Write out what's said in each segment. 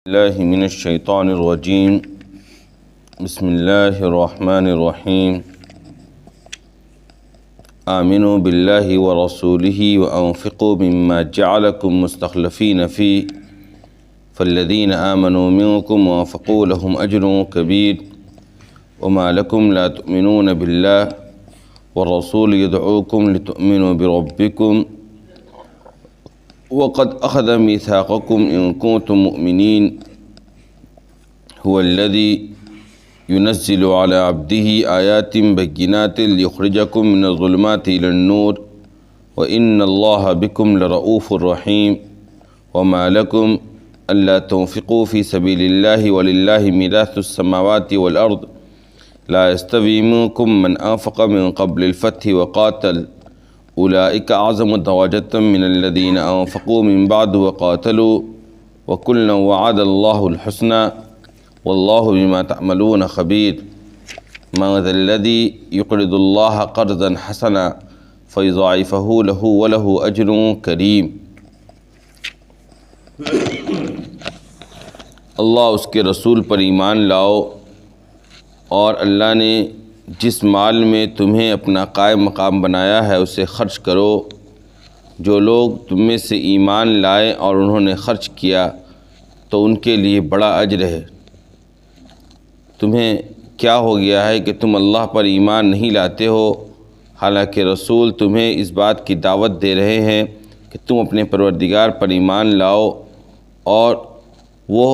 اللہ من الشیطان الرجیم بسم اللہ الرحمن الرحیم آمنوا باللہ ورسولہ وانفقوا مما جعلکم مستخلفین فیہ فالذین آمنوا منکم وانفقوا لهم اجر کبیر وما لکم لا تؤمنون باللہ والرسول يدعوكم لتؤمنوا بربكم وقد أخذ ميثاقكم إن كنتم مؤمنين هو الذي ينزل على عبده آيات بينات ليخرجكم من الظلمات إلى النور وإن الله بكم لرؤوف رحيم وما لكم ألا تنفقوا في سبيل الله ولله ميراث السماوات والأرض لا يستوي منكم من أنفق من قبل الفتح وقاتل أولئك أعظم درجة من الذين أنفقوا من بعد وقاتلوا وكلا وعد الله الحسنى والله بما تعملون خبير من ذا الذي يقرض الله قرضا حسنا فيضاعفه له وله أجر كريم۔ اللہ اس کے رسول پر ایمان لاؤ اور اللہ نے جس مال میں تمہیں اپنا قائم مقام بنایا ہے اسے خرچ کرو۔ جو لوگ تم میں سے ایمان لائے اور انہوں نے خرچ کیا تو ان کے لیے بڑا اجر ہے۔ تمہیں کیا ہو گیا ہے کہ تم اللہ پر ایمان نہیں لاتے ہو، حالانکہ رسول تمہیں اس بات کی دعوت دے رہے ہیں کہ تم اپنے پروردگار پر ایمان لاؤ اور وہ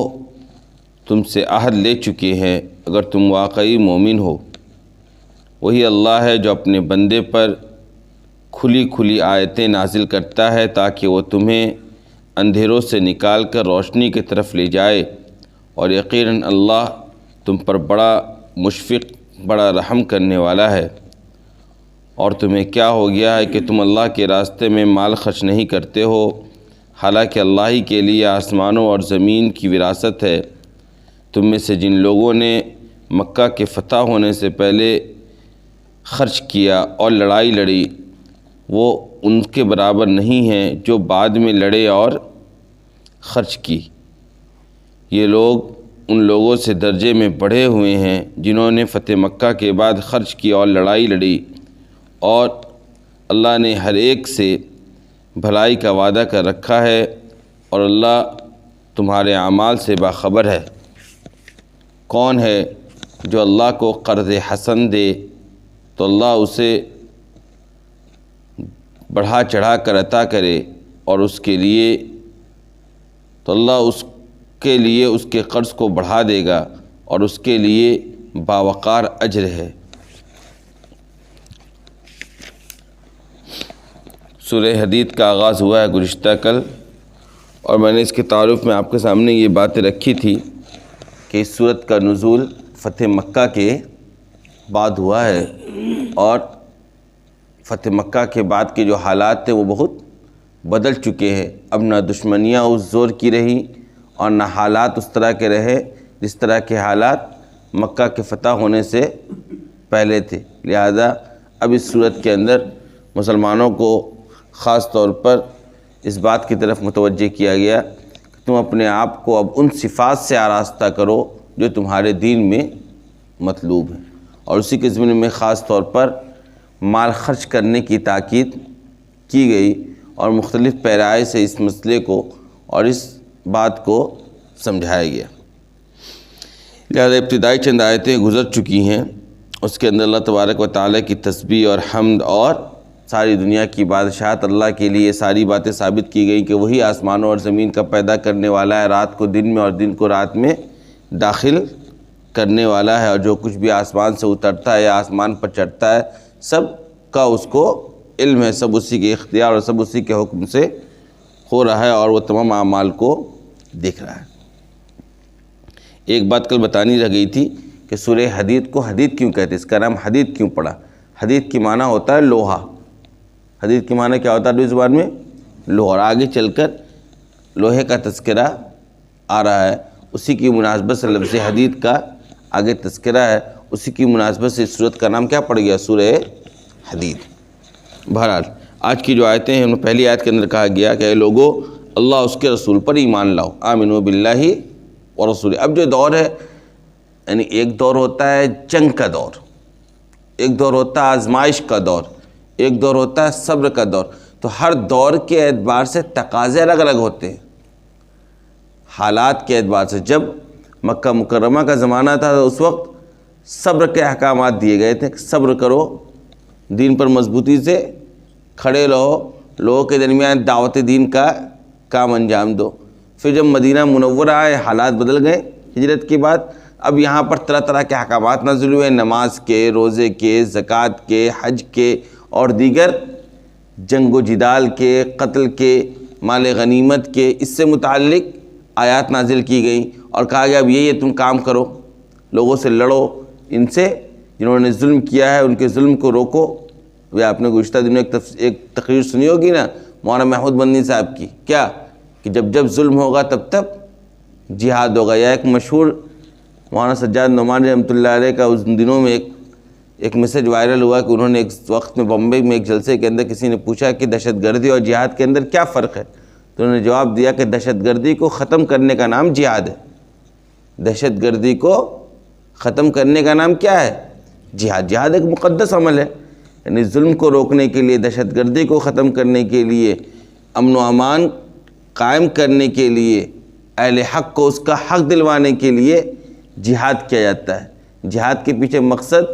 تم سے عہد لے چکے ہیں اگر تم واقعی مومن ہو۔ وہی اللہ ہے جو اپنے بندے پر کھلی آیتیں نازل کرتا ہے تاکہ وہ تمہیں اندھیروں سے نکال کر روشنی کی طرف لے جائے، اور یقیناً اللہ تم پر بڑا مشفق بڑا رحم کرنے والا ہے۔ اور تمہیں کیا ہو گیا ہے کہ تم اللہ کے راستے میں مال خرچ نہیں کرتے ہو، حالانکہ اللہ ہی کے لیے آسمانوں اور زمین کی وراثت ہے۔ تم میں سے جن لوگوں نے مکہ کے فتح ہونے سے پہلے خرچ کیا اور لڑائی لڑی وہ ان کے برابر نہیں ہیں جو بعد میں لڑے اور خرچ کی۔ یہ لوگ ان لوگوں سے درجے میں بڑھے ہوئے ہیں جنہوں نے فتح مکہ کے بعد خرچ کی اور لڑائی لڑی، اور اللہ نے ہر ایک سے بھلائی کا وعدہ کر رکھا ہے اور اللہ تمہارے اعمال سے باخبر ہے۔ کون ہے جو اللہ کو قرض حسن دے تو اللہ اسے بڑھا چڑھا کر عطا کرے، اور اس کے لیے اس کے قرض کو بڑھا دے گا اور اس کے لیے باوقار اجر ہے۔ سورہ حدید کا آغاز ہوا ہے گزشتہ کل، اور میں نے اس کے تعارف میں آپ کے سامنے یہ باتیں رکھی تھی کہ اس سورت کا نزول فتح مکہ کے بعد ہوا ہے، اور فتح مکہ کے بعد کے جو حالات تھے وہ بہت بدل چکے ہیں۔ اب نہ دشمنیاں اس زور کی رہی اور نہ حالات اس طرح کے رہے جس طرح کے حالات مکہ کے فتح ہونے سے پہلے تھے۔ لہذا اب اس صورت کے اندر مسلمانوں کو خاص طور پر اس بات کی طرف متوجہ کیا گیا کہ تم اپنے آپ کو اب ان صفات سے آراستہ کرو جو تمہارے دین میں مطلوب ہیں، اور اسی کے ضمن میں خاص طور پر مال خرچ کرنے کی تاکید کی گئی، اور مختلف پیرائے سے اس مسئلے کو اور اس بات کو سمجھایا گیا۔ لہذا ابتدائی چند آیتیں گزر چکی ہیں، اس کے اندر اللہ تبارک و تعالیٰ کی تسبیح اور حمد اور ساری دنیا کی بادشاہت اللہ کے لیے ساری باتیں ثابت کی گئی کہ وہی آسمانوں اور زمین کا پیدا کرنے والا ہے، رات کو دن میں اور دن کو رات میں داخل کرنے والا ہے، اور جو کچھ بھی آسمان سے اترتا ہے یا آسمان پر چڑھتا ہے سب کا اس کو علم ہے، سب اسی کے اختیار اور سب اسی کے حکم سے ہو رہا ہے، اور وہ تمام اعمال کو دیکھ رہا ہے۔ ایک بات کل بتانی رہ گئی تھی کہ سورہ حدید کو حدید کیوں کہتے ہیں، اس کا نام حدید کیوں پڑا؟ حدید کی معنی ہوتا ہے لوہا۔ حدید کی معنی کیا ہوتا ہے اردو زبان میں؟ لوہا، اور آگے چل کر لوہے کا تذکرہ آ رہا ہے، اسی کی مناسبت سے لفظ حدید کا آگے تذکرہ ہے، اسی کی مناسبت سے اس سورت کا نام کیا پڑ گیا؟ سورہ حدید۔ بہرحال آج کی جو آیتیں ہیں، پہلی آیت کے اندر کہا گیا کہ اے لوگو اللہ اس کے رسول پر ایمان لاؤ، آمنوا باللہ ورسولہ۔ اب جو دور ہے، یعنی ایک دور ہوتا ہے جنگ کا دور، ایک دور ہوتا ہے آزمائش کا دور، ایک دور ہوتا ہے صبر کا دور، تو ہر دور کے اعتبار سے تقاضے الگ الگ ہوتے ہیں۔ حالات کے اعتبار سے جب مکہ مکرمہ کا زمانہ تھا تو اس وقت صبر کے احکامات دیے گئے تھے، صبر کرو، دین پر مضبوطی سے کھڑے رہو، لوگوں کے درمیان دعوت دین کا کام انجام دو۔ پھر جب مدینہ منورہ آئے، حالات بدل گئے ہجرت کے بعد، اب یہاں پر طرح طرح کے احکامات نازل ہوئے، نماز کے، روزے کے، زکوٰۃ کے، حج کے اور دیگر جنگ و جدال کے، قتل کے، مال غنیمت کے، اس سے متعلق آیات نازل کی گئیں اور کہا گیا اب یہ تم کام کرو، لوگوں سے لڑو، ان سے جنہوں نے ظلم کیا ہے ان کے ظلم کو روکو۔ وہ آپ نے گزشتہ دنوں ایک تقریر سنی ہوگی نا مولانا محمود مدنی صاحب کی، کیا کہ جب جب ظلم ہوگا تب تب جہاد ہوگا۔ یا ایک مشہور مولانا سجاد نعمانی رحمۃ اللہ علیہ کا اس دنوں میں ایک میسج وائرل ہوا کہ انہوں نے ایک وقت میں بمبئی میں ایک جلسے کے اندر کسی نے پوچھا کہ دہشت گردی اور جہاد کے اندر کیا فرق ہے، تو انہوں نے جواب دیا کہ دہشت گردی کو ختم کرنے کا نام جہاد ہے، دہشت گردی کو ختم کرنے کا نام کیا ہے؟ جہاد۔ جہاد ایک مقدس عمل ہے، یعنی ظلم کو روکنے کے لیے، دہشت گردی کو ختم کرنے کے لیے، امن و امان قائم کرنے کے لیے، اہل حق کو اس کا حق دلوانے کے لیے جہاد کیا جاتا ہے۔ جہاد کے پیچھے مقصد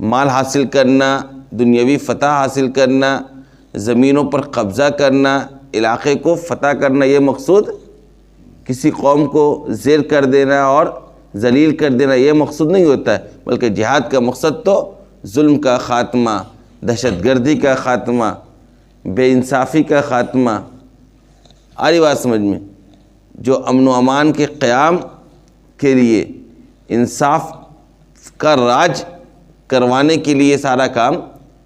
مال حاصل کرنا، دنیاوی فتح حاصل کرنا، زمینوں پر قبضہ کرنا، علاقے کو فتح کرنا، یہ مقصود کسی قوم کو زیر کر دینا اور ذلیل کر دینا یہ مقصود نہیں ہوتا ہے، بلکہ جہاد کا مقصد تو ظلم کا خاتمہ، دہشت گردی کا خاتمہ، بے انصافی کا خاتمہ۔ آ رہی بات سمجھ میں؟ جو امن و امان کے قیام کے لیے، انصاف کا راج کروانے کے لیے سارا کام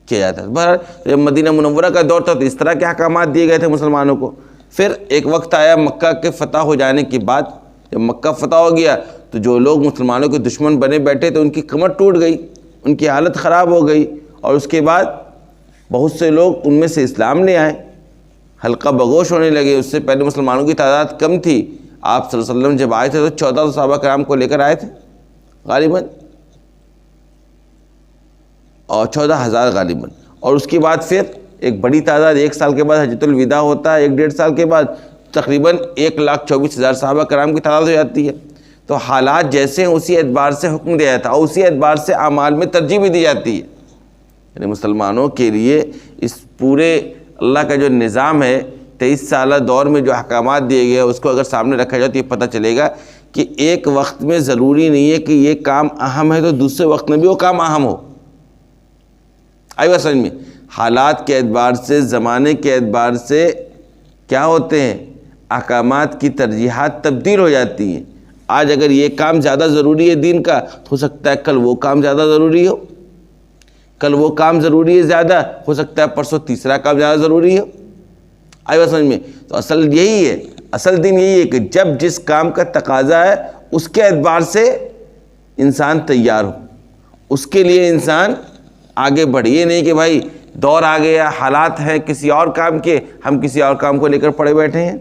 کیا جاتا ہے۔ بہرحال جب مدینہ منورہ کا دور تھا تو اس طرح کے احکامات دیے گئے تھے مسلمانوں کو۔ پھر ایک وقت آیا مکہ کے فتح ہو جانے کے بعد، جب مکہ فتح ہو گیا تو جو لوگ مسلمانوں کے دشمن بنے بیٹھے تھے ان کی کمر ٹوٹ گئی، ان کی حالت خراب ہو گئی، اور اس کے بعد بہت سے لوگ ان میں سے اسلام لے آئے، حلقہ بگوش ہونے لگے۔ اس سے پہلے مسلمانوں کی تعداد کم تھی، آپ صلی اللہ علیہ وسلم جب آئے تھے تو 14 صحابہ کرام کو لے کر آئے تھے غالباً، اور 14,000 غالباً، اور اس کے بعد پھر ایک بڑی تعداد 1 سال کے بعد حجۃ الوداع ہوتا ہے، 1.5 سال کے بعد تقریباً 1,24,000 صحابہ کرام کی تعداد ہو جاتی ہے۔ تو حالات جیسے ہیں اسی اعتبار سے حکم دیا جاتا ہے اور اسی اعتبار سے اعمال میں ترجیح بھی دی جاتی ہے۔ یعنی مسلمانوں کے لیے اس پورے اللہ کا جو نظام ہے 23 سالہ دور میں جو احکامات دیے گئے اس کو اگر سامنے رکھا جائے تو یہ پتہ چلے گا کہ ایک وقت میں ضروری نہیں ہے کہ یہ کام اہم ہے تو دوسرے وقت میں بھی وہ کام اہم ہو۔ آئی بات سمجھ میں؟ حالات کے اعتبار سے، زمانے کے اعتبار سے کیا ہوتے ہیں، احکامات کی ترجیحات تبدیل ہو جاتی ہیں۔ آج اگر یہ کام زیادہ ضروری ہے دین کا تو ہو سکتا ہے کل وہ کام زیادہ ضروری ہو، کل وہ کام ضروری ہے زیادہ، ہو سکتا ہے پرسوں تیسرا کام زیادہ ضروری ہو۔ آئی بات سمجھ میں؟ تو اصل یہی ہے، اصل دین یہی ہے کہ جب جس کام کا تقاضا ہے اس کے اعتبار سے انسان تیار ہو، اس کے لیے انسان آگے بڑھے۔ یہ نہیں کہ بھائی دور آ گیا، حالات ہیں کسی اور کام کے، ہم کسی اور کام کو لے کر پڑے بیٹھے ہیں۔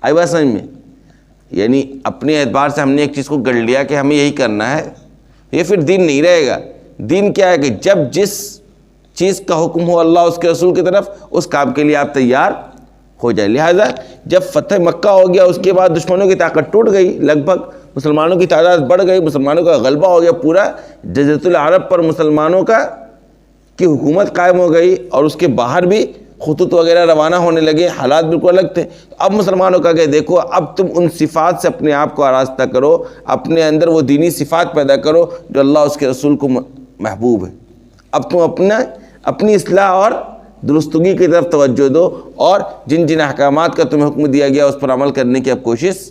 آئی بات سمجھ میں؟ یعنی اپنے اعتبار سے ہم نے ایک چیز کو گڑھ لیا کہ ہمیں یہی کرنا ہے، یہ پھر دین نہیں رہے گا۔ دین کیا ہے کہ جب جس چیز کا حکم ہو اللہ اس کے رسول کی طرف، اس کام کے لیے آپ تیار ہو جائے۔ لہذا جب فتح مکہ ہو گیا اس کے بعد دشمنوں کی طاقت ٹوٹ گئی، لگ بھگ مسلمانوں کی تعداد بڑھ گئی، مسلمانوں کا غلبہ ہو گیا، پورا جزیرۃ العرب پر مسلمانوں کی حکومت قائم ہو گئی، اور اس کے باہر بھی خطوط وغیرہ روانہ ہونے لگے، حالات بالکل الگ تھے۔ اب مسلمانوں کا کہ دیکھو اب تم ان صفات سے اپنے آپ کو آراستہ کرو، اپنے اندر وہ دینی صفات پیدا کرو جو اللہ اس کے رسول کو محبوب ہے۔ اب تم اپنی اصلاح اور درستگی کی طرف توجہ دو، اور جن جن احکامات کا تمہیں حکم دیا گیا اس پر عمل کرنے کی اب کوشش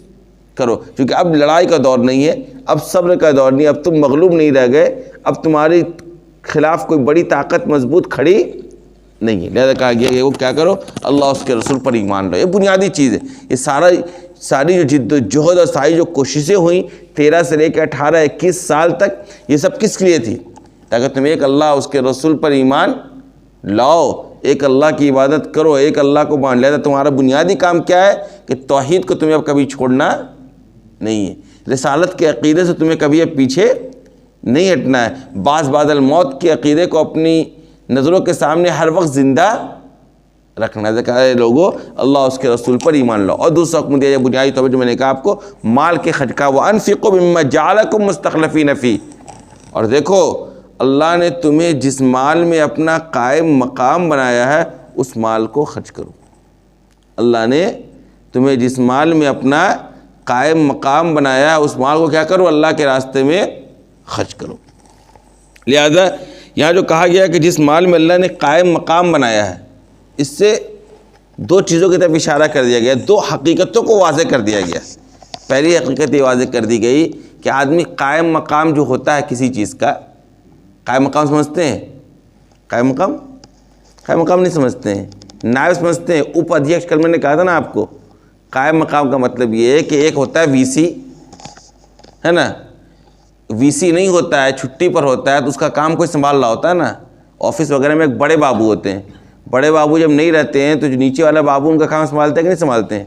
کرو، کیونکہ اب لڑائی کا دور نہیں ہے، اب صبر کا دور نہیں، اب تم مغلوب نہیں رہ گئے، اب تمہاری خلاف کوئی بڑی طاقت مضبوط کھڑی نہیں ہے۔ لہذا کہا گیا کہ وہ کیا کرو، اللہ اس کے رسول پر ایمان لاؤ۔ یہ بنیادی چیز ہے۔ یہ ساری جو جد و جہد اور ساری جو کوششیں ہوئیں 13 سے لے کے 18-21 سال تک، یہ سب کس لیے تھی؟ تاکہ تم ایک اللہ اس کے رسول پر ایمان لاؤ، ایک اللہ کی عبادت کرو، ایک اللہ کو مان۔ لہذا تمہارا بنیادی کام کیا ہے کہ توحید کو تمہیں اب کبھی چھوڑنا نہیں ہے۔ رسالت کے عقیدے سے تمہیں کبھی اب پیچھے نہیں ہٹنا ہے۔ بعد الموت کے عقیدے کو اپنی نظروں کے سامنے ہر وقت زندہ رکھنا ہے۔ کہا لوگوں اللہ اس کے رسول پر ایمان لاؤ۔ اور دوسرا حکم دیا بنیادی طور پر جو میں نے کہا آپ کو، مال کے خرچ کا، وَأَنفِقُوا مِمَّا جَعَلَكُم مُسْتَخْلَفِينَ فِيهِ، اور دیکھو اللہ نے تمہیں جس مال میں اپنا قائم مقام بنایا ہے اس مال کو خرچ کرو۔ اللہ نے تمہیں جس مال میں اپنا قائم مقام بنایا ہے اس مال کو کیا کرو؟ اللہ کے راستے میں خرچ کرو۔ لہذا یہاں جو کہا گیا کہ جس مال میں اللہ نے قائم مقام بنایا ہے، اس سے دو چیزوں کی طرف اشارہ کر دیا گیا، دو حقیقتوں کو واضح کر دیا گیا۔ پہلی حقیقت یہ واضح کر دی گئی کہ آدمی قائم مقام جو ہوتا ہے کسی چیز کا، قائم مقام سمجھتے ہیں؟ قائم مقام نہیں سمجھتے ہیں، نائب سمجھتے ہیں۔ اپ ادھیکش کل میں نے کہا تھا نا آپ کو، قائم مقام کا مطلب یہ ہے کہ ایک ہوتا ہے وی سی، ہے نا، وی سی نہیں ہوتا ہے، چھٹی پر ہوتا ہے تو اس کا کام کوئی سنبھال رہا ہوتا ہے نا۔ آفس وغیرہ میں ایک بڑے بابو ہوتے ہیں، بڑے بابو جب نہیں رہتے ہیں تو جو نیچے والا بابو ان کا کام سنبھالتے ہیں کہ نہیں سنبھالتے ہیں؟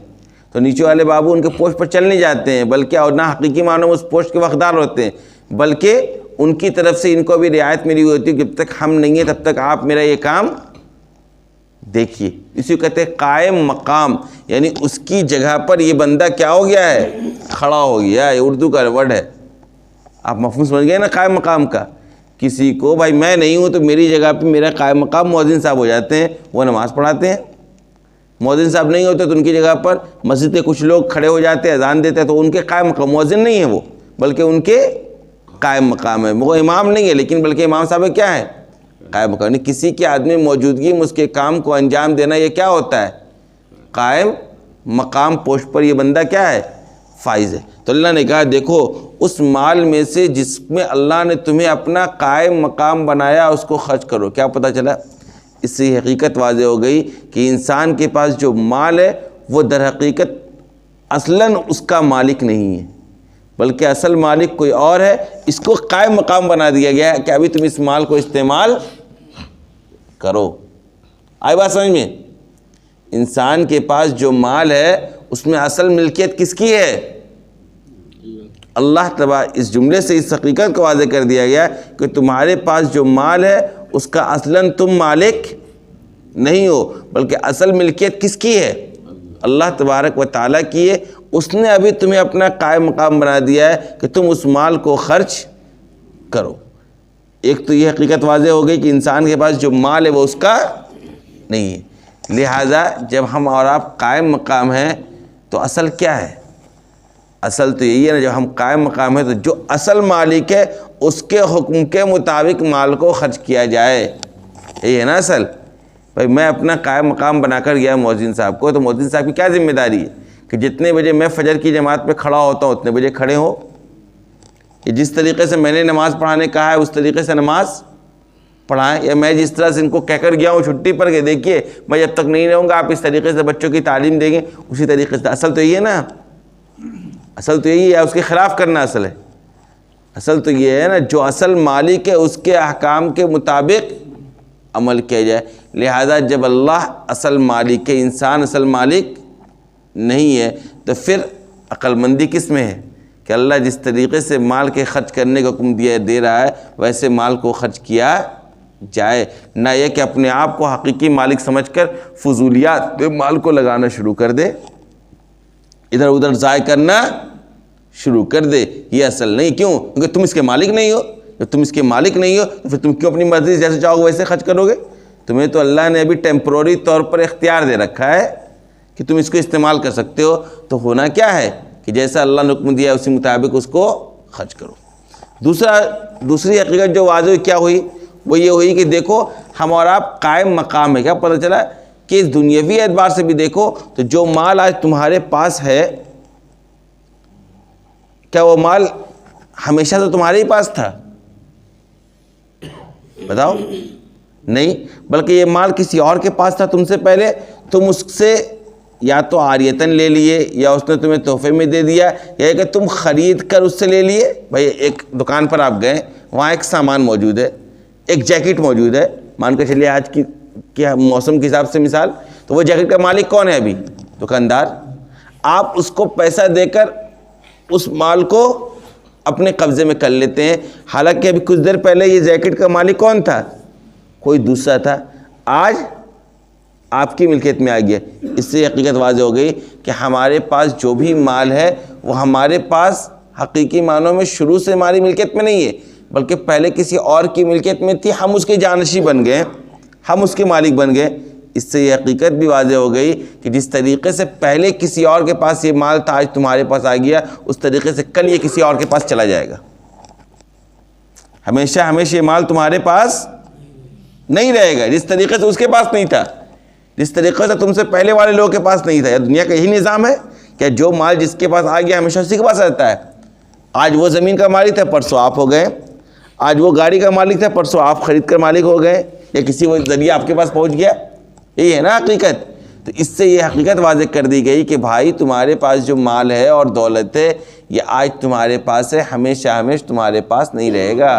تو نیچے والے بابو ان کے پوسٹ پر چل نہیں جاتے ہیں، بلکہ اور نہ حقیقی معنوں میں اس پوسٹ کے حقدار ہوتے ہیں، بلکہ ان کی طرف سے ان کو بھی رعایت ملی ہوئی ہوتی ہے، جب تک ہم نہیں ہیں تب تک آپ میرا یہ کام دیکھیے۔ اسی کو کہتے ہیں قائم مقام، یعنی اس کی جگہ پر یہ بندہ کیا ہو گیا ہے؟ کھڑا ہو گیا ہے۔ اردو کا ورڈ ہے، آپ مفہوم سمجھ گئے نا قائم مقام کا۔ کسی کو بھائی میں نہیں ہوں تو میری جگہ پہ میرا قائم مقام مؤذن صاحب ہو جاتے ہیں، وہ نماز پڑھاتے ہیں۔ مؤذن صاحب نہیں ہوتے تو ان کی جگہ پر مسجد کے کچھ لوگ کھڑے ہو جاتے ہیں، اذان دیتے ہیں، تو ان کے قائم مقام، مؤذن نہیں ہے وہ بلکہ ان کے قائم مقام ہے۔ وہ امام نہیں ہے لیکن بلکہ امام صاحب کیا ہے؟ قائم مقام۔ کسی کے آدمی موجودگی میں اس کے کام کو انجام دینا یہ کیا ہوتا ہے؟ قائم مقام، پوسٹ پر یہ بندہ کیا ہے؟ فائز ہے۔ تو اللہ نے کہا دیکھو اس مال میں سے جس میں اللہ نے تمہیں اپنا قائم مقام بنایا اس کو خرچ کرو۔ کیا پتہ چلا؟ اس سے حقیقت واضح ہو گئی کہ انسان کے پاس جو مال ہے وہ در حقیقت اصلاً اس کا مالک نہیں ہے، بلکہ اصل مالک کوئی اور ہے۔ اس کو قائم مقام بنا دیا گیا ہے کہ ابھی تم اس مال کو استعمال کرو۔ آئی بات سمجھ میں؟ انسان کے پاس جو مال ہے اس میں اصل ملکیت کس کی ہے؟ اللہ تبارک۔ اس جملے سے اس حقیقت کو واضح کر دیا گیا کہ تمہارے پاس جو مال ہے اس کا اصلاً تم مالک نہیں ہو، بلکہ اصل ملکیت کس کی ہے؟ اللہ تبارک و تعالیٰ کی ہے۔ اس نے ابھی تمہیں اپنا قائم مقام بنا دیا ہے کہ تم اس مال کو خرچ کرو۔ ایک تو یہ حقیقت واضح ہو گئی کہ انسان کے پاس جو مال ہے وہ اس کا نہیں ہے۔ لہٰذا جب ہم اور آپ قائم مقام ہیں تو اصل کیا ہے؟ اصل تو یہی ہے نا، جب ہم قائم مقام ہیں تو جو اصل مالک ہے اس کے حکم کے مطابق مال کو خرچ کیا جائے۔ یہی ہے نا اصل۔ بھائی میں اپنا قائم مقام بنا کر گیا مؤذن صاحب کو، تو مؤذن صاحب کی کیا ذمہ داری ہے کہ جتنے بجے میں فجر کی جماعت پہ کھڑا ہوتا ہوں اتنے بجے کھڑے ہو۔ جس طریقے سے میں نے نماز پڑھانے کہا ہے اس طریقے سے نماز پڑھائیں، یا میں جس طرح سے ان کو کہہ کر گیا ہوں چھٹی پر کہ دیکھیے میں جب تک نہیں رہوں گا آپ اس طریقے سے بچوں کی تعلیم دیں گے، اسی طریقے سے۔ اصل تو یہی ہے نا، اصل تو یہی ہے، اس کے خلاف کرنا اصل ہے۔ اصل تو یہ ہے نا جو اصل مالک ہے اس کے احکام کے مطابق عمل کیا جائے۔ لہذا جب اللہ اصل مالک ہے، انسان اصل مالک نہیں ہے، تو پھر عقل مندی کس میں ہے کہ اللہ جس طریقے سے مال کے خرچ کرنے کا حکم دے رہا ہے ویسے مال کو خرچ کیا جائے، نہ یہ کہ اپنے آپ کو حقیقی مالک سمجھ کر فضولیات پہ مال کو لگانا شروع کر دے، ادھر ادھر ضائع کرنا شروع کر دے۔ یہ اصل نہیں۔ کیوں؟ کیونکہ تم اس کے مالک نہیں ہو۔ جب تم اس کے مالک نہیں ہو تو پھر تم کیوں اپنی مرضی جیسے چاہو گے ویسے خرچ کرو گے؟ تمہیں تو اللہ نے ابھی ٹیمپروری طور پر اختیار دے رکھا ہے کہ تم اس کو استعمال کر سکتے ہو، تو ہونا کیا ہے کہ جیسا اللہ نے حکم دیا اسی مطابق اس کو خرچ کرو۔ دوسری حقیقت جو واضح کیا ہوئی وہ یہ ہوئی کہ دیکھو ہم اور آپ قائم مقام ہے۔ کیا پتہ چلا کہ اس دنیاوی اعتبار سے بھی دیکھو تو جو مال آج تمہارے پاس ہے، کیا وہ مال ہمیشہ تو تمہارے ہی پاس تھا؟ بتاؤ، نہیں، بلکہ یہ مال کسی اور کے پاس تھا تم سے پہلے، تم اس سے یا تو عاریتاً لے لیے یا اس نے تمہیں تحفے میں دے دیا، یا کہ تم خرید کر اس سے لے لیے۔ بھائی ایک دکان پر آپ گئے، وہاں ایک سامان موجود ہے، ایک جیکٹ موجود ہے، مان کے چلیے آج کی کیا موسم کے حساب سے مثال، تو وہ جیکٹ کا مالک کون ہے؟ ابھی دکاندار۔ آپ اس کو پیسہ دے کر اس مال کو اپنے قبضے میں کر لیتے ہیں، حالانکہ ابھی کچھ دیر پہلے یہ جیکٹ کا مالک کون تھا؟ کوئی دوسرا تھا، آج آپ کی ملکیت میں آ گیا۔ اس سے حقیقت واضح ہو گئی کہ ہمارے پاس جو بھی مال ہے وہ ہمارے پاس حقیقی معنوں میں شروع سے ہماری ملکیت میں نہیں ہے، بلکہ پہلے کسی اور کی ملکیت میں تھی، ہم اس کے جانشی بن گئے، ہم اس کے مالک بن گئے۔ اس سے یہ حقیقت بھی واضح ہو گئی کہ جس طریقے سے پہلے کسی اور کے پاس یہ مال تھا، آج تمہارے پاس آ گیا، اس طریقے سے کل یہ کسی اور کے پاس چلا جائے گا۔ ہمیشہ ہمیشہ یہ مال تمہارے پاس نہیں رہے گا، جس طریقے سے اس کے پاس نہیں تھا، جس طریقے سے تم سے پہلے والے لوگوں کے پاس نہیں تھا۔ یا دنیا کا یہی نظام ہے کہ جو مال جس کے پاس آ گیا ہمیشہ اسی کے پاس رہتا ہے۔ آج وہ زمین کا مالک تھا، پرسوں آپ ہو گئے، آج وہ گاڑی کا مالک تھا، پرسوں آپ خرید کر مالک ہو گئے، یا کسی وہ ذریعہ آپ کے پاس پہنچ گیا۔ یہی ہے نا حقیقت۔ تو اس سے یہ حقیقت واضح کر دی گئی کہ بھائی تمہارے پاس جو مال ہے اور دولت ہے یہ آج تمہارے پاس ہے، ہمیشہ ہمیشہ تمہارے پاس نہیں رہے گا۔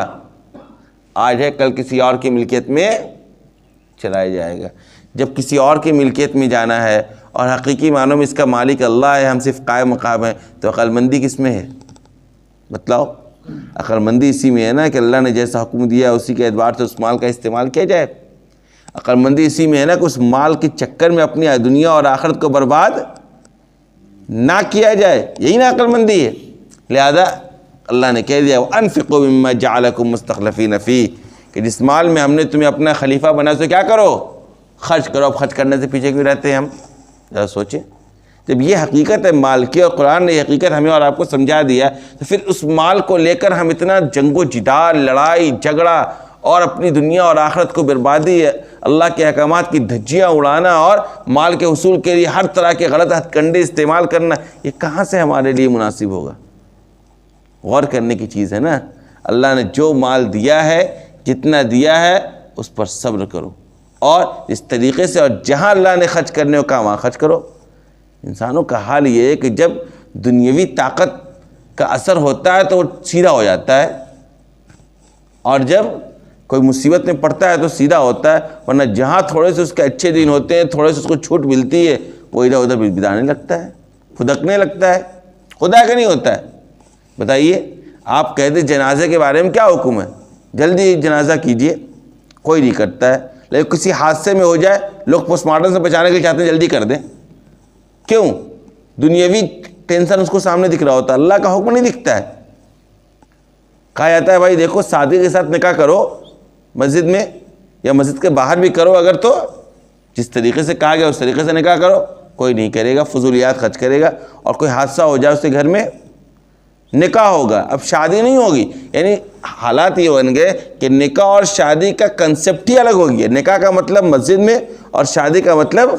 آج ہے، کل کسی اور کی ملکیت میں چلایا جائے گا۔ جب کسی اور کی ملکیت میں جانا ہے اور حقیقی معنوں میں اس کا مالک اللہ ہے، ہم صرف قائم مقام ہیں، تو عقل مندی کس میں ہے؟ بتلاؤ۔ عقل مندی اسی میں ہے نا کہ اللہ نے جیسا حکم دیا اسی کے اعتبار سے اس مال کا استعمال کیا جائے۔ عقل مندی اسی میں ہے نا کہ اس مال کے چکر میں اپنی دنیا اور آخرت کو برباد نہ کیا جائے، یہی نا عقل مندی ہے۔ لہذا اللہ نے کہہ دیا وَأَنفِقُوا مِمَّا جَعَلَكُم مُسْتَخْلَفِينَ فِيهِ کہ جس مال میں ہم نے تمہیں اپنا خلیفہ بنا تو کیا کرو؟ خرچ کرو۔ اب خرچ کرنے سے پیچھے کیوں رہتے ہیں ہم؟ ذرا سوچیں، جب یہ حقیقت ہے مال کی اور قرآن نے یہ حقیقت ہمیں اور آپ کو سمجھا دیا، تو پھر اس مال کو لے کر ہم اتنا جنگ و جدال، لڑائی جھگڑا اور اپنی دنیا اور آخرت کو بربادی، اللہ کے احکامات کی دھجیاں اڑانا اور مال کے حصول کے لیے ہر طرح کے غلط ہتھ کنڈے استعمال کرنا، یہ کہاں سے ہمارے لیے مناسب ہوگا؟ غور کرنے کی چیز ہے نا۔ اللہ نے جو مال دیا ہے، جتنا دیا ہے، اس پر صبر کرو، اور اس طریقے سے اور جہاں اللہ نے خرچ کرنے کو کہا وہاں خرچ کرو۔ انسانوں کا حال یہ ہے کہ جب دنیاوی طاقت کا اثر ہوتا ہے تو وہ سیدھا ہو جاتا ہے، اور جب کوئی مصیبت میں پڑتا ہے تو سیدھا ہوتا ہے، ورنہ جہاں تھوڑے سے اس کے اچھے دن ہوتے ہیں، تھوڑے سے اس کو چھوٹ ملتی ہے، وہ ادھر ادھر بدانے لگتا ہے، پھدکنے لگتا ہے۔ خدا کا نہیں ہوتا ہے۔ بتائیے، آپ کہتے جنازے کے بارے میں کیا حکم ہے؟ جلدی جنازہ کیجئے، کوئی نہیں کرتا ہے، لیکن کسی حادثے میں ہو جائے لوگ پوسٹ مارٹم سے بچانے کے لیے چاہتے ہیں جلدی کر دیں۔ کیوں؟ دنیاوی ٹینشن اس کو سامنے دکھ رہا ہوتا ہے، اللہ کا حکم نہیں دکھتا ہے۔ کہا جاتا ہے بھائی دیکھو، سادگی کے ساتھ نکاح کرو مسجد میں، یا مسجد کے باہر بھی کرو اگر تو جس طریقے سے کہا گیا اس طریقے سے نکاح کرو۔ کوئی نہیں کرے گا، فضولیات خرچ کرے گا، اور کوئی حادثہ ہو جائے اس کے گھر میں نکاح ہوگا، اب شادی نہیں ہوگی۔ یعنی حالات یہ بن گئے کہ نکاح اور شادی کا کنسیپٹ ہی الگ ہو گیا۔ نکاح کا مطلب مسجد میں، اور شادی کا مطلب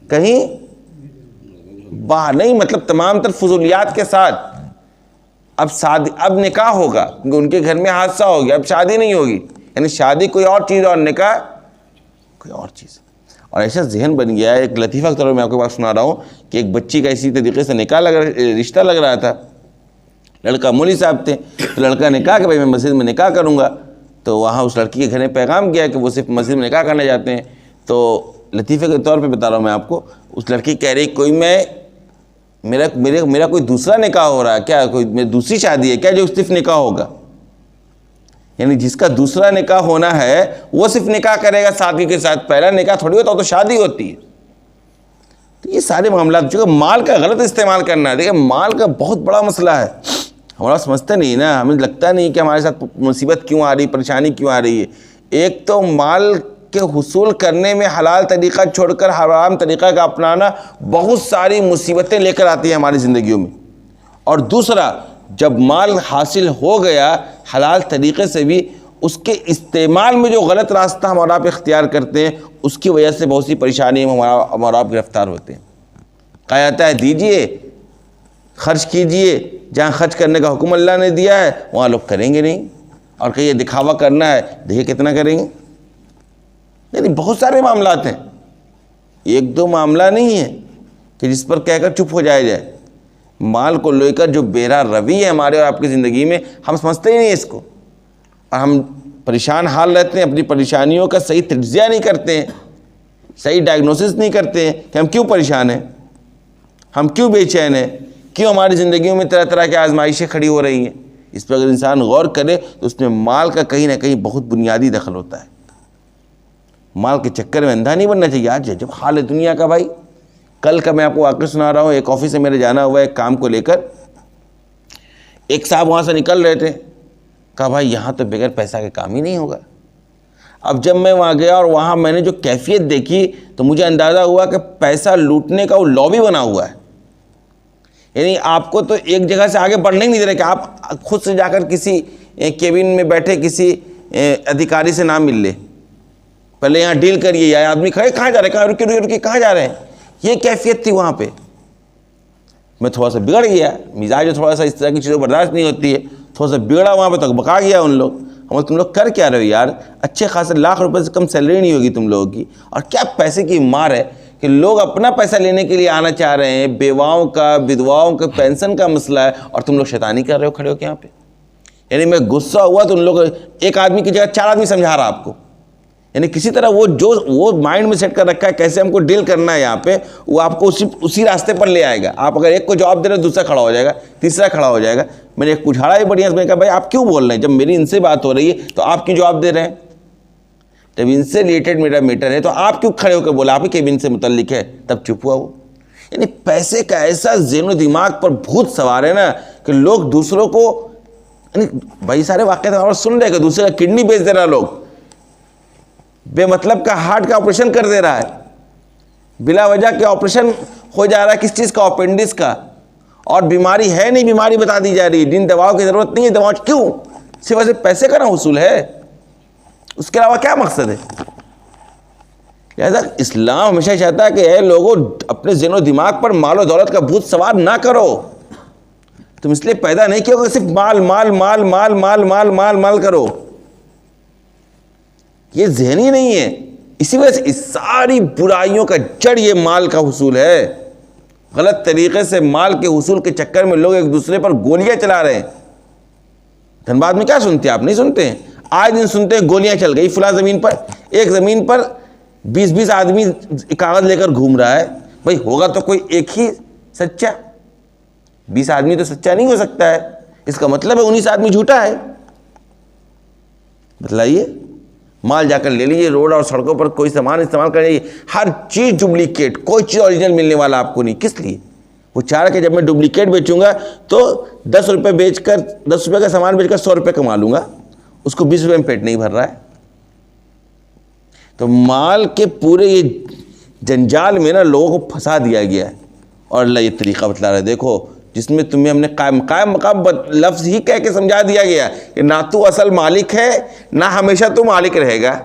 کہیں باہر نہیں، مطلب تمام تر فضولیات کے ساتھ۔ اب نکاح ہوگا کیونکہ ان کے گھر میں حادثہ ہو گیا، اب شادی نہیں ہوگی۔ یعنی شادی کوئی اور چیز اور نکاح کوئی اور چیز۔ اور ایسا ذہن بن گیا ہے، ایک لطیفہ کے طور پر میں آپ کو بات سنا رہا ہوں کہ ایک بچی کا اسی طریقے سے رشتہ لگ رہا تھا۔ لڑکا مولوی صاحب تھے، تو لڑکا نے کہا کہ بھائی میں مسجد میں نکاح کروں گا، تو وہاں اس لڑکی کے گھر میں پیغام گیا کہ وہ صرف مسجد میں نکاح کرنا چاہتے ہیں۔ تو لطیفے کے طور پہ بتا رہا ہوں میں آپ کو، اس لڑکی کہہ رہی کوئی میرا کوئی دوسرا نکاح ہو رہا ہے کیا؟ کوئی میری دوسری شادی ہے کیا جو صرف نکاح ہوگا؟ یعنی جس کا دوسرا نکاح ہونا ہے وہ صرف نکاح کرے گا سادگی کے ساتھ، پہلا نکاح تھوڑی ہوتا تو شادی ہوتی ہے۔ تو یہ سارے معاملات جو مال کا غلط استعمال کرنا ہے، دیکھیں مال کا بہت بڑا مسئلہ ہے، ہمارا سمجھتے نہیں نا، ہمیں لگتا نہیں کہ ہمارے ساتھ مصیبت کیوں آ رہی، پریشانی کیوں آ رہی ہے۔ ایک تو مال کے حصول کرنے میں حلال طریقہ چھوڑ کر حرام طریقہ کا اپنانا بہت ساری مصیبتیں لے کر آتی ہیں ہماری زندگیوں میں، اور دوسرا جب مال حاصل ہو گیا حلال طریقے سے بھی، اس کے استعمال میں جو غلط راستہ ہم اور آپ اختیار کرتے ہیں اس کی وجہ سے بہت سی پریشانی میں ہم اور آپ گرفتار ہوتے ہیں۔ کہا جاتا ہے دیجئے، خرچ کیجئے، جہاں خرچ کرنے کا حکم اللہ نے دیا ہے وہاں لوگ کریں گے نہیں، اور کہ یہ دکھاوا کرنا ہے دیکھیے کتنا کریں گے۔ یعنی بہت سارے معاملات ہیں، ایک دو معاملہ نہیں ہے کہ جس پر کہہ کر چپ ہو جائے۔ مال کو لے کر جو بیرا روی ہے ہمارے اور آپ کی زندگی میں، ہم سمجھتے ہی نہیں اس کو، اور ہم پریشان حال رہتے ہیں، اپنی پریشانیوں کا صحیح تجزیہ نہیں کرتے ہیں، صحیح ڈائگنوسس نہیں کرتے ہیں کہ ہم کیوں پریشان ہیں، ہم کیوں بے چین ہیں۔ کیوں ہماری زندگیوں میں طرح طرح کی آزمائشیں کھڑی ہو رہی ہیں؟ اس پہ اگر انسان غور کرے تو اس میں مال کا کہیں نہ کہیں بہت بنیادی دخل ہوتا ہے۔ مال کے چکر میں اندھا نہیں بننا چاہیے۔ آج جب حال ہے دنیا کا بھائی، کل کا میں آپ کو واقعہ سنا رہا ہوں، ایک آفس سے میرے جانا ہوا ایک کام کو لے کر، ایک صاحب وہاں سے نکل رہے تھے، کہا بھائی یہاں تو بغیر پیسہ کے کام ہی نہیں ہوگا۔ اب جب میں وہاں گیا اور وہاں میں نے جو کیفیت دیکھی تو مجھے اندازہ ہوا کہ پیسہ لوٹنے کا وہ لابی بنا ہوا ہے۔ یعنی آپ کو تو ایک جگہ سے آگے بڑھنے ہی نہیں دے رہے کہ آپ خود سے جا کر کسی کیبن میں بیٹھے کسی ادھیکاری سے نہ مل لے، پہلے یہاں ڈیل کریے، یا آدمی کھڑے کہاں جا رہے ہیں، کہاں رکی کہاں جا رہے ہیں، یہ کیفیت تھی وہاں پہ۔ میں تھوڑا سا بگڑ گیا، مزاج جو تھوڑا سا اس طرح کی چیزوں برداشت نہیں ہوتی ہے، تھوڑا سا بگڑا وہاں پہ، تک بکا گیا ان لوگ۔ تم لوگ کر کیا رہے ہو یار؟ اچھے خاصے لاکھ روپے سے کم سیلری نہیں ہوگی تم لوگوں کی، اور کیا پیسے کی مار ہے کہ لوگ اپنا پیسہ لینے کے لیے آنا چاہ رہے ہیں، بیواؤں کا بدواؤں کا پینشن کا مسئلہ ہے، اور تم لوگ شیطانی کر رہے ہو کھڑے ہو کے یہاں پہ۔ یعنی میں غصہ ہوا تو ان لوگ ایک آدمی کی جگہ 4 آدمی سمجھا رہا آپ کو، یعنی کسی طرح وہ مائنڈ میں سیٹ کر رکھا ہے کیسے ہم کو ڈیل کرنا ہے یہاں پہ، وہ آپ کو اسی راستے پر لے آئے گا۔ آپ اگر ایک کو جواب دے رہے ہیں دوسرا کھڑا ہو جائے گا، تیسرا کھڑا ہو جائے گا۔ میں نے ایک پوچھاڑا ہی بڑھیا، میں نے کہا بھائی آپ کیوں بول رہے ہیں؟ جب میری ان سے بات ہو رہی ہے تو آپ کیوں جواب دے رہے ہیں؟ جب ان سے ریلیٹڈ میرا میٹر ہے تو آپ کیوں کھڑے ہو کے بولا؟ آپ ہی کیبن سے متعلق ہے، تب چپ ہوا وہ۔ یعنی پیسے کا ایسا ذہن و دماغ پر بھوت سوار ہے نا کہ لوگ دوسروں کو، یعنی بھائی سارے واقعات اور سن رہے کہ دوسرے کا کڈنی بیچ دے رہا، لوگ بے مطلب کا ہارٹ کا آپریشن کر دے رہا ہے، بلا وجہ کے آپریشن ہو جا رہا ہے، کس چیز کا؟ اپینڈکس کا، اور بیماری ہے نہیں، بیماری بتا دی جا رہی ہے، جن دواؤں کی ضرورت نہیں ہے، دواؤں کیوں؟ صرف پیسے کا نا حصول ہے، اس کے علاوہ کیا مقصد ہے؟ لہذا اسلام ہمیشہ چاہتا ہے کہ اے لوگوں اپنے ذہن و دماغ پر مال و دولت کا بھوت سوار نہ کرو۔ تم اس لیے پیدا نہیں کیا کہ صرف مال مال مال مال مال مال مال مال کرو، یہ ذہنی نہیں ہے۔ اسی وجہ سے اس ساری برائیوں کا جڑ یہ مال کا حصول ہے۔ غلط طریقے سے مال کے حصول کے چکر میں لوگ ایک دوسرے پر گولیاں چلا رہے ہیں۔ دھنباد میں کیا سنتے ہیں؟ آپ نہیں سنتے ہیں؟ آج دن سنتے ہیں گولیاں چل گئی فلاں زمین پر، ایک زمین پر 20 آدمی کاغذ لے کر گھوم رہا ہے۔ بھائی ہوگا تو کوئی ایک ہی سچا، 20 آدمی تو سچا نہیں ہو سکتا ہے، اس کا مطلب ہے 19 آدمی جھوٹا ہے۔ بتلائیے، مال جا کر لے لیجیے، روڈ اور سڑکوں پر کوئی سامان استعمال کر لیجیے، ہر چیز ڈپلیکیٹ، کوئی چیز اوریجنل ملنے والا آپ کو نہیں۔ کس لیے؟ وہ چاہ رہا کہ جب میں ڈپلیکیٹ بیچوں گا تو 10 روپے بیچ کر، 10 روپے کا سامان بیچ کر 100 روپے کما لوں گا، اس کو 20 روپے میں پیٹ نہیں بھر رہا ہے۔ تو مال کے پورے یہ جنجال میں نا لوگوں کو پھنسا دیا گیا ہے، اور اللہ یہ طریقہ بتلا رہا ہے، دیکھو جس میں تمہیں ہم نے قائم مقام لفظ ہی کہہ کے سمجھا دیا گیا کہ نہ تو اصل مالک ہے، نہ ہمیشہ تو مالک رہے گا۔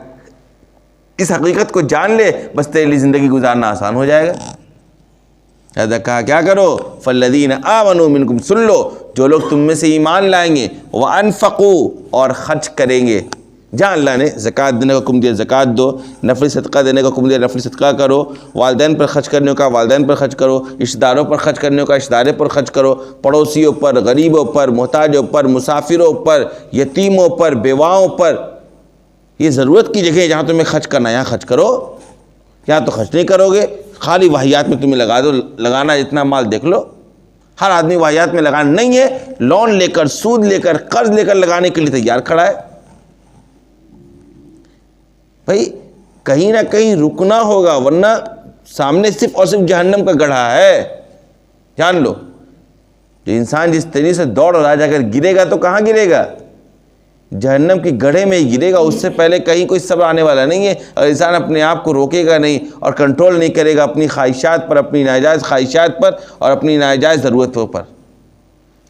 اس حقیقت کو جان لے، بس تیری زندگی گزارنا آسان ہو جائے گا۔ لہذا کہا کیا کرو؟ فالذین آمنوا منکم، سن لو جو لوگ تم میں سے ایمان لائیں گے، وانفقوا، اور خرچ کریں گے۔ جہاں اللہ نے زکوٰۃ دینے کا حکم دیا زکوٰۃ دو، نفلی صدقہ دینے کا حکم دیا نفلی صدقہ کرو، والدین پر خرچ کرنے کا والدین پر خرچ کرو، رشتہ داروں پر خرچ کرنے کا رشتہ داروں پر خرچ کرو، پڑوسیوں پر، غریبوں پر، محتاجوں پر، مسافروں پر، یتیموں پر، بیواؤں پر۔ یہ ضرورت کی جگہ جہاں تمہیں خرچ کرنا ہے یہاں خرچ کرو، یہاں تو خرچ نہیں کرو گے، خالی واہیات میں تمہیں لگا دو، لگانا جتنا مال دیکھ لو۔ ہر آدمی واہیات میں لگانا نہیں ہے، لون لے کر، سود لے کر، قرض لے کر لگانے کے لیے تیار کھڑا ہے۔ بھائی کہیں نہ کہیں رکنا ہوگا، ورنہ سامنے صرف اور صرف جہنم کا گڑھا ہے، جان لو۔ جو انسان جس طریقے سے دوڑ رہا ہے جا کر گرے گا تو کہاں گرے گا؟ جہنم کی گڑھے میں ہی گرے گا، اس سے پہلے کہیں کوئی صبر آنے والا نہیں ہے۔ اگر انسان اپنے آپ کو روکے گا نہیں اور کنٹرول نہیں کرے گا اپنی خواہشات پر، اپنی ناجائز خواہشات پر اور اپنی ناجائز ضرورتوں پر،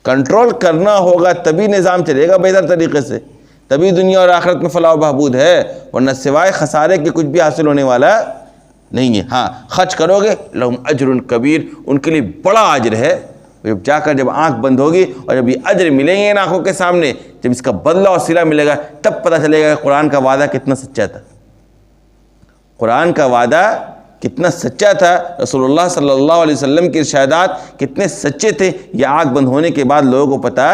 کنٹرول کرنا ہوگا تبھی نظام چلے گا بہتر طریقے سے، تبھی دنیا اور آخرت میں فلاح و بہبود ہے، ورنہ سوائے خسارے کے کچھ بھی حاصل ہونے والا نہیں ہے۔ ہاں خرچ کرو گے، لہم اجر کبیر، ان کے لیے بڑا اجر ہے۔ جب جا کر جب آنکھ بند ہوگی اور جب یہ اجر ملیں گے ان آنکھوں کے سامنے، جب اس کا بدلہ اور صلہ ملے گا، تب پتہ چلے گا کہ قرآن کا وعدہ کتنا سچا تھا، قرآن کا وعدہ کتنا سچا تھا، رسول اللہ صلی اللہ علیہ وسلم کے ارشادات کتنے سچے تھے۔ یہ آنکھ بند ہونے کے بعد لوگوں کو پتہ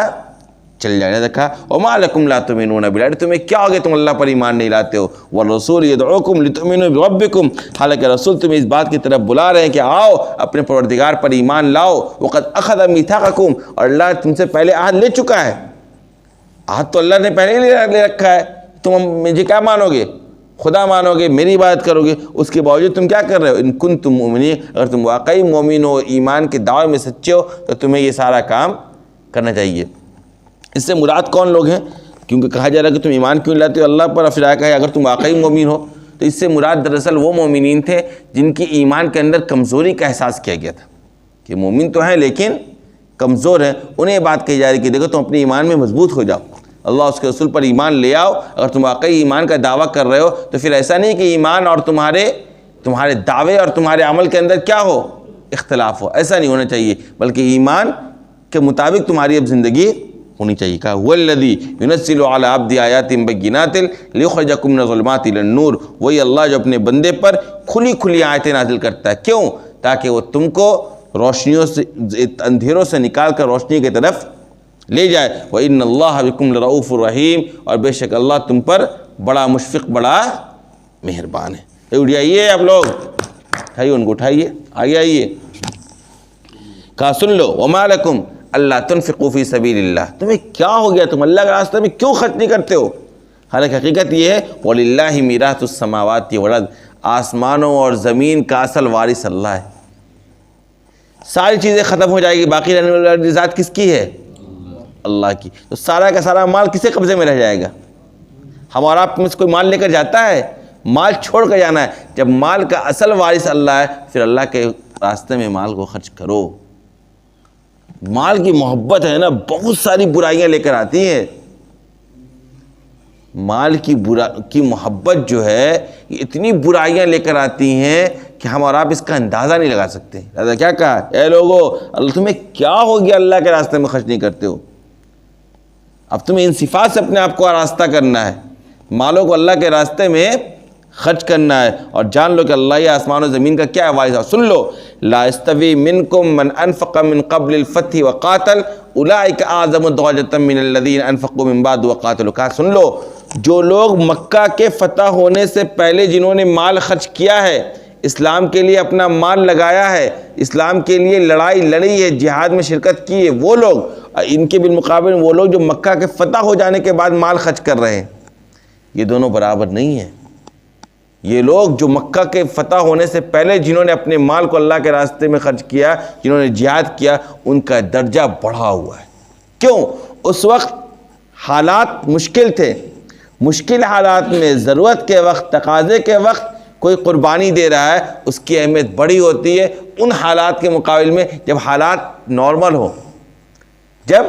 چل جائے. دیکھا وما لکم لا تؤمنون باللہ, تمہیں کیا ہو گیا تم اللہ پر ایمان نہیں لاتے ہو. والرسول یدعوکم لتؤمنوا بربکم, حالانکہ رسول تمہیں اس بات کی طرف بلا رہے ہیں کہ آؤ اپنے پروردگار پر ایمان لاؤ. وقد اخذ میثاقکم, اور اللہ تم سے پہلے عہد لے چکا ہے. عہد تو اللہ نے پہلے ہی لے رکھا ہے. تم مجھے کیا مانو گے؟ خدا مانو گے, میری عبادت کرو گے, اس کے باوجود تم کیا کر رہے ہو؟ ان کنتم مؤمنین, اگر تم واقعی مومن ہو, ایمان کے دعوے میں سچے ہو, تو تمہیں یہ سارا کام کرنا چاہیے. اس سے مراد کون لوگ ہیں؟ کیونکہ کہا جا رہا ہے کہ تم ایمان کیوں لاتے ہو اللہ پر, اور پھر کہا ہے اگر تم واقعی مومن ہو. تو اس سے مراد دراصل وہ مومنین تھے جن کی ایمان کے اندر کمزوری کا احساس کیا گیا تھا, کہ مومن تو ہیں لیکن کمزور ہیں. انہیں یہ بات کہی جا رہی کہ دیکھو تم اپنے ایمان میں مضبوط ہو جاؤ, اللہ اس کے رسول پر ایمان لے آؤ. اگر تم واقعی ایمان کا دعویٰ کر رہے ہو تو پھر ایسا نہیں کہ ایمان اور تمہارے دعوے اور تمہارے عمل کے اندر کیا ہو؟ اختلاف ہو. ایسا نہیں ہونا چاہیے, بلکہ ایمان کے مطابق تمہاری اب زندگی ہونی چاہیے. کہا هو الذی ينزل علی عبدہ آیات بینات لیخرجکم من الظلمات الی النور, وہی اللہ جو اپنے بندے پر کھلی کھلی آیتیں نازل کرتا ہے. کیوں؟ تاکہ وہ تم کو روشنیوں سے, اندھیروں سے نکال کر روشنی کی طرف لے جائے. وَإِنَّ اللَّهَ بِكُمْ لَرَؤُوفٌ الرَّحِيمٌ, اور بے شک اللہ تم پر بڑا مشفق, بڑا مہربان ہے. اٹھائیے آپ لوگ, اٹھائیے ان کو, اٹھائیے, آگے آئیے. کہا سن لو وَمَا لَكُمْ أَلَّا تُنْفِقُوا فِي سَبِيلِ اللَّهِ, تمہیں کیا ہو گیا, تم اللہ کے راستے میں کیوں خرچ نہیں کرتے ہو؟ حالانکہ حقیقت یہ ہے وَلِلَّهِ مِيرَاثُ السَّمَاوَاتِ وَالْأَرْضِ, آسمانوں اور زمین کا اصل وارث اللہ ہے. ساری چیزیں ختم ہو جائے گی, باقی رہنے والی ذات کس کی ہے؟ اللہ کی. تو سارا کا سارا مال کسے قبضے میں رہ جائے گا؟ ہمارا آپ میں سے کوئی مال لے کر جاتا ہے؟ مال چھوڑ کر جانا ہے. جب مال کا اصل وارث اللہ ہے, پھر اللہ کے راستے میں مال کو خرچ کرو. مال کی محبت ہے نا, بہت ساری برائیاں لے کر آتی ہیں. مال کی محبت جو ہے یہ اتنی برائیاں لے کر آتی ہیں کہ ہم اور آپ اس کا اندازہ نہیں لگا سکتے. لہذا کیا کہا, اے لوگو, تمہیں کیا ہو گیا اللہ کے راستے میں خرچ نہیں کرتے ہو؟ اب تمہیں ان صفات سے اپنے آپ کو آراستہ کرنا ہے, مالوں کو اللہ کے راستے میں خرچ کرنا ہے, اور جان لو کہ اللہ ہی آسمان و زمین کا کیا ہے وارث. سن لو لا یستوی منکم من انفق من قبل الفتح وقاتل اولئک اعظم درجۃ من الذین انفقوا من بعد وقاتلوا. کہا سن لو, جو لوگ مکہ کے فتح ہونے سے پہلے جنہوں نے مال خرچ کیا ہے, اسلام کے لیے اپنا مال لگایا ہے, اسلام کے لیے لڑائی لڑی ہے, جہاد میں شرکت کی ہے, وہ لوگ, ان کے بالمقابل وہ لوگ جو مکہ کے فتح ہو جانے کے بعد مال خرچ کر رہے ہیں, یہ دونوں برابر نہیں ہیں. یہ لوگ جو مکہ کے فتح ہونے سے پہلے جنہوں نے اپنے مال کو اللہ کے راستے میں خرچ کیا, جنہوں نے جہاد کیا, ان کا درجہ بڑھا ہوا ہے. کیوں؟ اس وقت حالات مشکل تھے. مشکل حالات میں ضرورت کے وقت, تقاضے کے وقت کوئی قربانی دے رہا ہے, اس کی اہمیت بڑی ہوتی ہے ان حالات کے مقابل میں جب حالات نارمل ہو. جب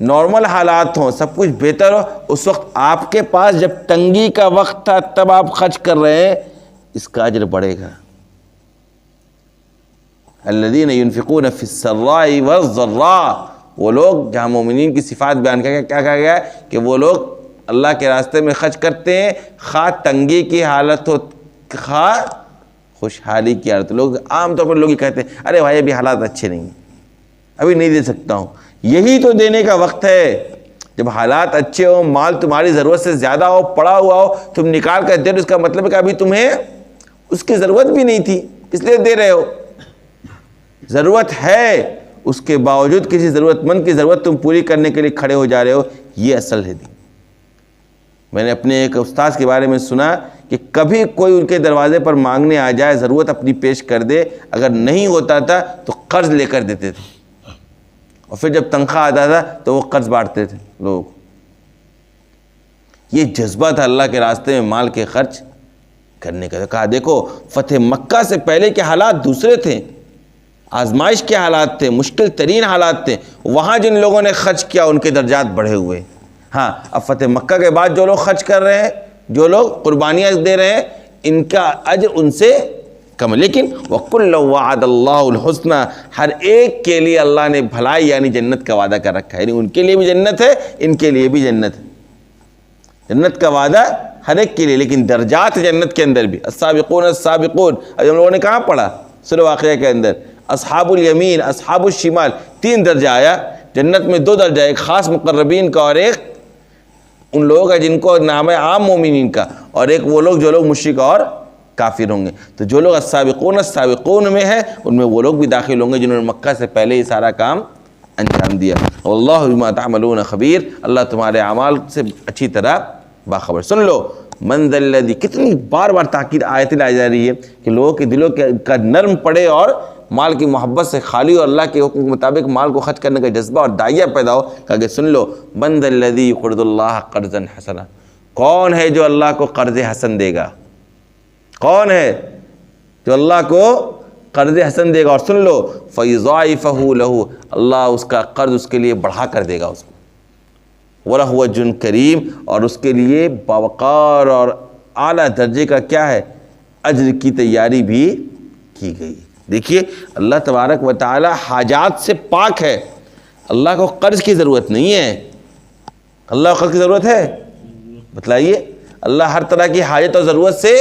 نارمل حالات ہوں, سب کچھ بہتر ہو, اس وقت آپ کے پاس جب تنگی کا وقت تھا تب آپ خرچ کر رہے ہیں, اس کا اجر بڑھے گا. الذین ينفقون فی السراء والضراء, وہ لوگ جہاں مومنین کی صفات بیان کیا کہا گیا ہے کہ وہ لوگ اللہ کے راستے میں خرچ کرتے ہیں, خواہ تنگی کی حالت ہو خواہ خوشحالی کی حالت. لوگ عام طور پر لوگ یہ کہتے ہیں ارے بھائی ابھی حالات اچھے نہیں ہیں, ابھی نہیں دے سکتا ہوں. یہی تو دینے کا وقت ہے. جب حالات اچھے ہوں, مال تمہاری ضرورت سے زیادہ ہو, پڑا ہوا ہو, تم نکال کر دے دو, اس کا مطلب ہے کہ ابھی تمہیں اس کی ضرورت بھی نہیں تھی, اس لیے دے رہے ہو. ضرورت ہے, اس کے باوجود کسی ضرورت مند کی ضرورت تم پوری کرنے کے لیے کھڑے ہو جا رہے ہو, یہ اصل ہے دین. میں نے اپنے ایک استاد کے بارے میں سنا کہ کبھی کوئی ان کے دروازے پر مانگنے آ جائے, ضرورت اپنی پیش کر دے, اگر نہیں ہوتا تھا تو قرض لے کر دیتے تھے, اور پھر جب تنخواہ آتا تھا تو وہ قرض بانٹتے تھے لوگوں کو. یہ جذبہ تھا اللہ کے راستے میں مال کے خرچ کرنے کا. کہا دیکھو فتح مکہ سے پہلے کے حالات دوسرے تھے, آزمائش کے حالات تھے, مشکل ترین حالات تھے. وہاں جن لوگوں نے خرچ کیا ان کے درجات بڑھے ہوئے. ہاں, اب فتح مکہ کے بعد جو لوگ خرچ کر رہے ہیں, جو لوگ قربانیاں دے رہے ہیں, ان کا اجر ان سے کم ہے. لیکن وَكُلًّا وَعَدَ اللَّهُ الْحُسْنَى, ہر ایک کے لیے اللہ نے بھلائی یعنی جنت کا وعدہ کر رکھا ہے. یعنی ان کے لیے بھی جنت ہے, ان کے لیے بھی جنت ہے. جنت کا وعدہ ہر ایک کے لیے, لیکن درجات جنت کے اندر بھی. السابقون السابقون, اب ہم لوگوں نے کہاں پڑھا سورہ واقعہ کے اندر, اصحاب الیمین, اصحاب الشمال, 3 درجہ آیا. جنت میں دو درجہ، ایک خاص مقربین کا اور ایک ان لوگوں کا جن کو نام ہے عام مومنین کا، اور ایک وہ لوگ جو لوگ مشرک اور کافر ہوں گے۔ تو جو لوگ السابقون السابقون میں ہیں ان میں وہ لوگ بھی داخل ہوں گے جنہوں نے مکہ سے پہلے یہ سارا کام انجام دیا۔ واللہ بما تعملون خبیر، اللہ تمہارے اعمال سے اچھی طرح باخبر۔ سن لو من ذا الذی، کتنی بار بار تاکید آیتیں لائی جا رہی ہے کہ لوگوں کے دلوں کا نرم پڑے اور مال کی محبت سے خالی اور اللہ کے حکم کے مطابق مال کو خرچ کرنے کا جذبہ اور داعیہ پیدا ہو۔ کہا کہ سن لو من ذا الذی یقرض اللہ قرضا حسنا، کون ہے جو اللہ کو قرض حسن دے گا؟ کون ہے جو اللہ کو قرض حسن دے گا؟ اور سن لو فیضاعفہ لہ، اللہ اس کا قرض اس کے لیے بڑھا کر دے گا اس کو۔ وَلَهُ أَجْرٌ کریم، اور اس کے لیے باوقار اور اعلیٰ درجے کا کیا ہے؟ اجر کی تیاری بھی کی گئی۔ دیکھیے اللہ تبارک و تعالی حاجات سے پاک ہے، اللہ کو قرض کی ضرورت نہیں ہے۔ اللہ کو قرض کی ضرورت ہے؟ بتلائیے۔ اللہ ہر طرح کی حاجت اور ضرورت سے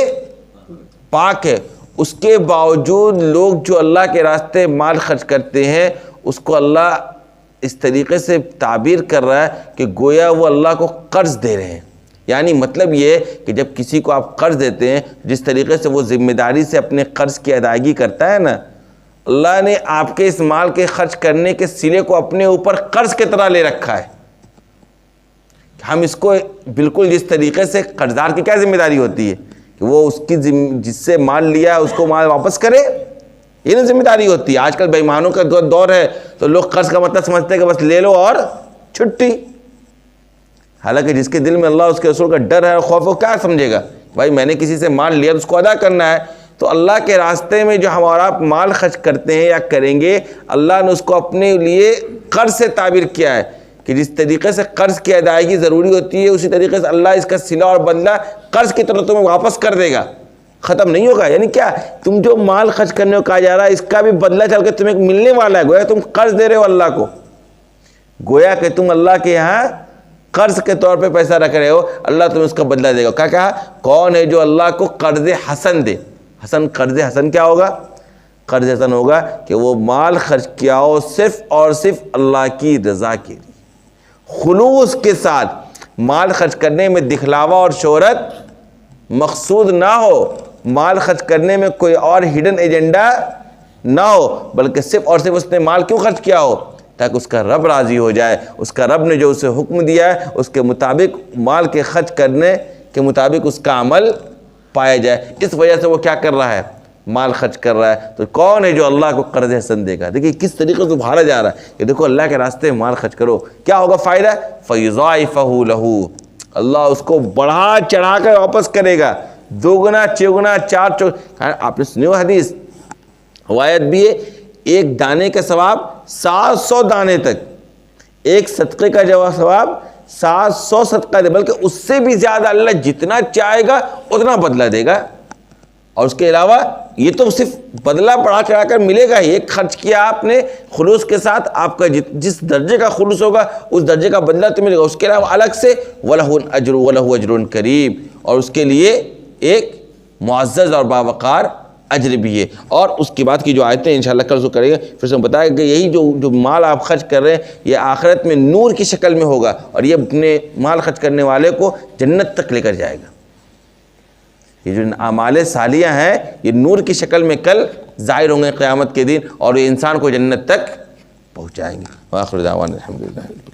پاک ہے، اس کے باوجود لوگ جو اللہ کے راستے مال خرچ کرتے ہیں اس کو اللہ اس طریقے سے تعبیر کر رہا ہے کہ گویا وہ اللہ کو قرض دے رہے ہیں۔ یعنی مطلب یہ کہ جب کسی کو آپ قرض دیتے ہیں، جس طریقے سے وہ ذمہ داری سے اپنے قرض کی ادائیگی کرتا ہے نا، اللہ نے آپ کے اس مال کے خرچ کرنے کے سلے کو اپنے اوپر قرض کی طرح لے رکھا ہے۔ ہم اس کو بالکل جس طریقے سے قرضدار کی کیا ذمہ داری ہوتی ہے کہ وہ اس کی جس سے مال لیا ہے اس کو مال واپس کرے، یہ نہیں ذمہ داری ہوتی ہے۔ آج کل بے ایمانوں کا دور ہے تو لوگ قرض کا مطلب سمجھتے ہیں کہ بس لے لو اور چھٹی، حالانکہ جس کے دل میں اللہ اس کے رسول کا ڈر ہے اور خوف، وہ کیا سمجھے گا بھائی میں نے کسی سے مال لیا تو اس کو ادا کرنا ہے۔ تو اللہ کے راستے میں جو ہمارا مال خرچ کرتے ہیں یا کریں گے، اللہ نے اس کو اپنے لیے قرض سے تعبیر کیا ہے کہ جس طریقے سے قرض کی ادائیگی ضروری ہوتی ہے اسی طریقے سے اللہ اس کا صلہ اور بدلہ قرض کی طرح تمہیں واپس کر دے گا، ختم نہیں ہوگا۔ یعنی کیا تم جو مال خرچ کرنے کو کہا جا رہا ہے اس کا بھی بدلہ چل کے تمہیں ملنے والا ہے، گویا تم قرض دے رہے ہو اللہ کو، گویا کہ تم اللہ کے یہاں قرض کے طور پہ پیسہ رکھ رہے ہو، اللہ تمہیں اس کا بدلہ دے گا۔ کیا کہا؟ کون ہے جو اللہ کو قرض حسن دے؟ حسن، قرض حسن کیا ہوگا؟ قرض حسن ہوگا کہ وہ مال خرچ کیا ہو صرف اور صرف اللہ کی رضا کے لیے، خلوص کے ساتھ مال خرچ کرنے میں دکھلاوا اور شہرت مقصود نہ ہو، مال خرچ کرنے میں کوئی اور ہڈن ایجنڈا نہ ہو، بلکہ صرف اور صرف اس نے مال کیوں خرچ کیا ہو؟ تاکہ اس کا رب راضی ہو جائے، اس کا رب نے جو اسے حکم دیا ہے اس کے مطابق مال کے خرچ کرنے کے مطابق اس کا عمل پایا جائے، اس وجہ سے وہ کیا کر رہا ہے؟ مال خرچ کر رہا ہے۔ تو کون ہے جو اللہ کو قرض حسن دے گا؟ دیکھیے کس طریقے سے ابھارا جا رہا ہے کہ دیکھو اللہ کے راستے میں مال خرچ کرو، کیا ہوگا فائدہ؟ فَيُضَاعِفَهُ لَهُ، اللہ اس کو بڑھا چڑھا کر واپس کرے گا، دوگنا چوگنا چار چوگنا۔ آپ نے سنی ہو حدیث، روایت بھی ہے، ایک دانے کا ثواب 700 دانے تک، ایک صدقے کا جو ثواب 700 صدقہ دے، بلکہ اس سے بھی زیادہ اللہ جتنا چاہے گا اتنا بدلہ دے گا۔ اور اس کے علاوہ یہ تو صرف بدلہ بڑھا چڑھا کر ملے گا ہی، ایک خرچ کیا آپ نے خلوص کے ساتھ، آپ کا جس درجے کا خلوص ہوگا اس درجے کا بدلہ تو ملے گا، اس کے علاوہ الگ سے وَلَهُ أَجْرٌ کریم، اور اس کے لیے ایک معزز اور باوقار اجر بھی ہے۔ اور اس کے بعد کی جو آیتیں انشاءاللہ کل کریں گے، پھر سے ہم بتائیں گے کہ یہی جو مال آپ خرچ کر رہے ہیں یہ آخرت میں نور کی شکل میں ہوگا، اور یہ اپنے مال خرچ کرنے والے کو جنت تک لے کر جائے گا۔ یہ جو اعمال صالحہ ہیں یہ نور کی شکل میں کل ظاہر ہوں گے قیامت کے دن، اور یہ انسان کو جنت تک پہنچائیں گے۔ وآخر دعوانا الحمدللہ۔